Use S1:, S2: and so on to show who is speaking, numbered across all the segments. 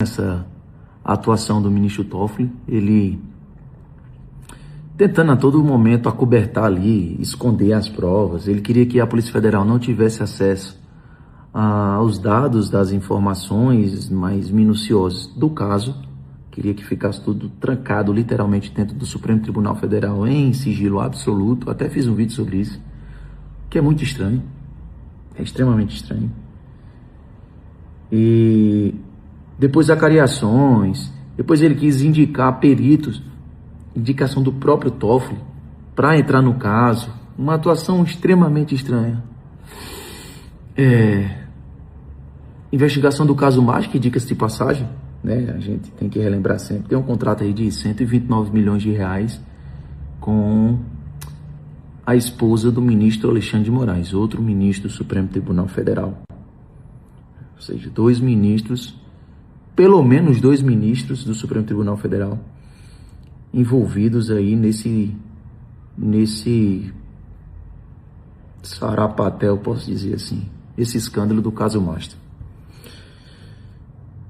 S1: essa atuação do ministro Toffoli, ele tentando a todo momento acobertar ali, esconder as provas. Ele queria que a Polícia Federal não tivesse acesso aos dados das informações mais minuciosas do caso. Queria que ficasse tudo trancado literalmente dentro do Supremo Tribunal Federal em sigilo absoluto. Até fiz um vídeo sobre isso, que é muito estranho, é extremamente estranho. E depois acariações, depois ele quis indicar peritos, indicação do próprio Toffoli para entrar no caso. Uma atuação extremamente estranha. Investigação do caso Mágica, dicas de passagem, né? A gente tem que relembrar sempre. Tem um contrato aí de 129 milhões de reais com a esposa do ministro Alexandre de Moraes, outro ministro do Supremo Tribunal Federal. Ou seja, pelo menos dois ministros do Supremo Tribunal Federal envolvidos aí nesse sarapatel, posso dizer assim, esse escândalo do caso Master.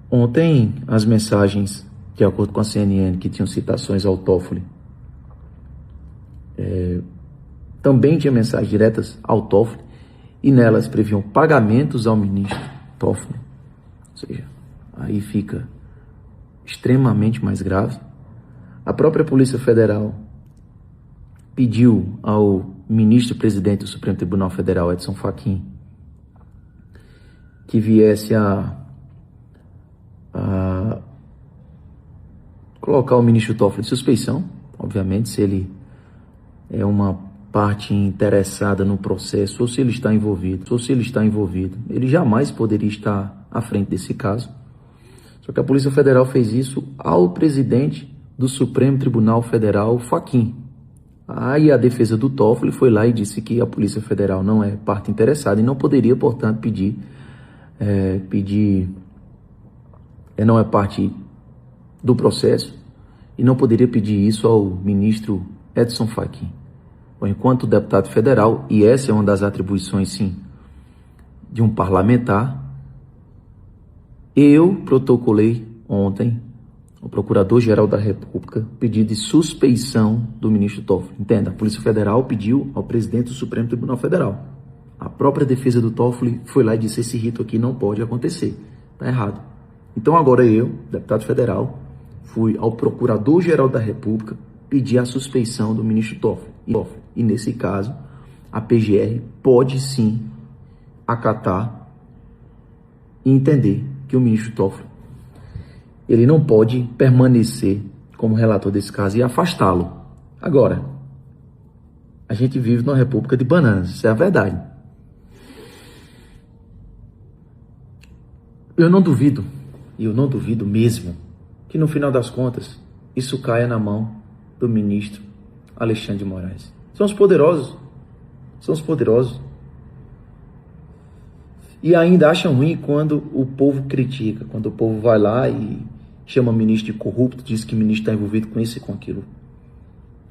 S1: Ontem, as mensagens, de acordo com a CNN, que tinham citações ao Toffoli, também tinha mensagens diretas ao Toffoli, e nelas previam pagamentos ao ministro Toffoli. Ou seja, aí fica extremamente mais grave. A própria Polícia Federal pediu ao ministro-presidente do Supremo Tribunal Federal, Edson Fachin, que viesse a colocar o ministro Toffoli em suspeição, obviamente, se ele é uma parte interessada no processo ou se ele está envolvido. Ele jamais poderia estar à frente desse caso. Só que a Polícia Federal fez isso ao presidente do Supremo Tribunal Federal, Fachin. Aí a defesa do Toffoli foi lá e disse que a Polícia Federal não é parte interessada e não poderia, portanto, não é parte do processo e não poderia pedir isso ao ministro Edson Fachin. Bom, enquanto deputado federal, e essa é uma das atribuições, sim, de um parlamentar, eu protocolei ontem o Procurador-Geral da República pedido de suspeição do ministro Toffoli. Entenda, a Polícia Federal pediu ao presidente do Supremo Tribunal Federal. A própria defesa do Toffoli foi lá e disse: esse rito aqui não pode acontecer, está errado. Então agora eu, deputado federal, fui ao Procurador-Geral da República pedir a suspeição do ministro Toffoli. E nesse caso, a PGR pode sim acatar e entender que o ministro Toffoli ele não pode permanecer como relator desse caso e afastá-lo. Agora, a gente vive numa república de bananas, isso é a verdade. Eu não duvido mesmo, que no final das contas, isso caia na mão do ministro Alexandre de Moraes. São os poderosos. E ainda acham ruim quando o povo critica, quando o povo vai lá e chama o ministro de corrupto, diz que o ministro está envolvido com isso e com aquilo.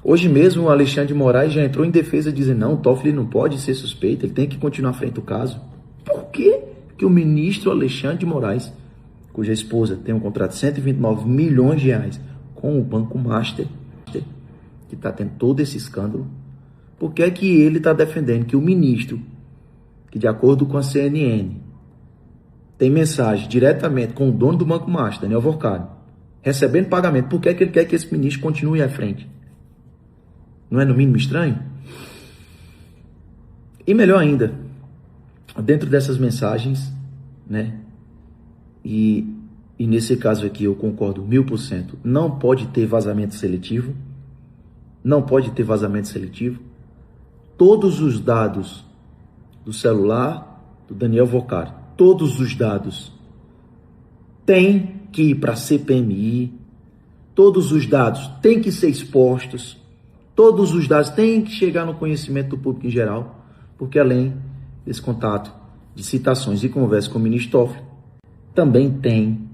S1: Hoje mesmo o Alexandre de Moraes já entrou em defesa dizendo: não, o Toffoli não pode ser suspeito, ele tem que continuar à frente do caso. Por que que o ministro Alexandre de Moraes, cuja esposa tem um contrato de 129 milhões de reais com o Banco Master, que está tendo todo esse escândalo, por que é que ele está defendendo que o ministro, que de acordo com a CNN, tem mensagem diretamente com o dono do Banco Master, Daniel Vorcado, recebendo pagamento, por que é que ele quer que esse ministro continue à frente? Não é no mínimo estranho? E melhor ainda, dentro dessas mensagens, né, e nesse caso aqui eu concordo 1000%, não pode ter vazamento seletivo, todos os dados do celular do Daniel Vorcado, todos os dados têm que ir para a CPMI, todos os dados têm que ser expostos, todos os dados têm que chegar no conhecimento do público em geral, porque além desse contato de citações e conversas com o ministro Toffoli, também tem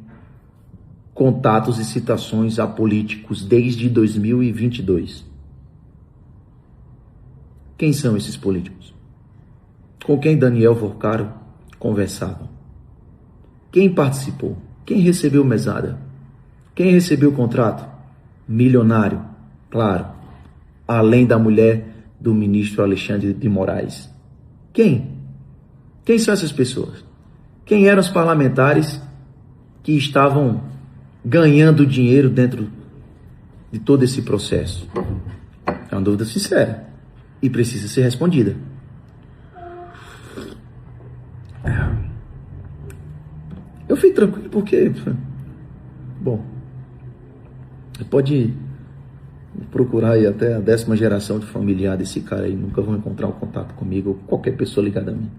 S1: contatos e citações a políticos desde 2022. Quem são esses políticos? Com quem Daniel Vorcado conversava? Quem participou? Quem recebeu mesada? Quem recebeu o contrato? Milionário, claro. Além da mulher do ministro Alexandre de Moraes. Quem? Quem são essas pessoas? Quem eram os parlamentares que estavam ganhando dinheiro dentro de todo esse processo? É uma dúvida sincera e precisa ser respondida. Eu fico tranquilo porque, bom, pode procurar aí até a 10ª geração de familiar desse cara aí, nunca vão encontrar um contato comigo ou qualquer pessoa ligada a mim.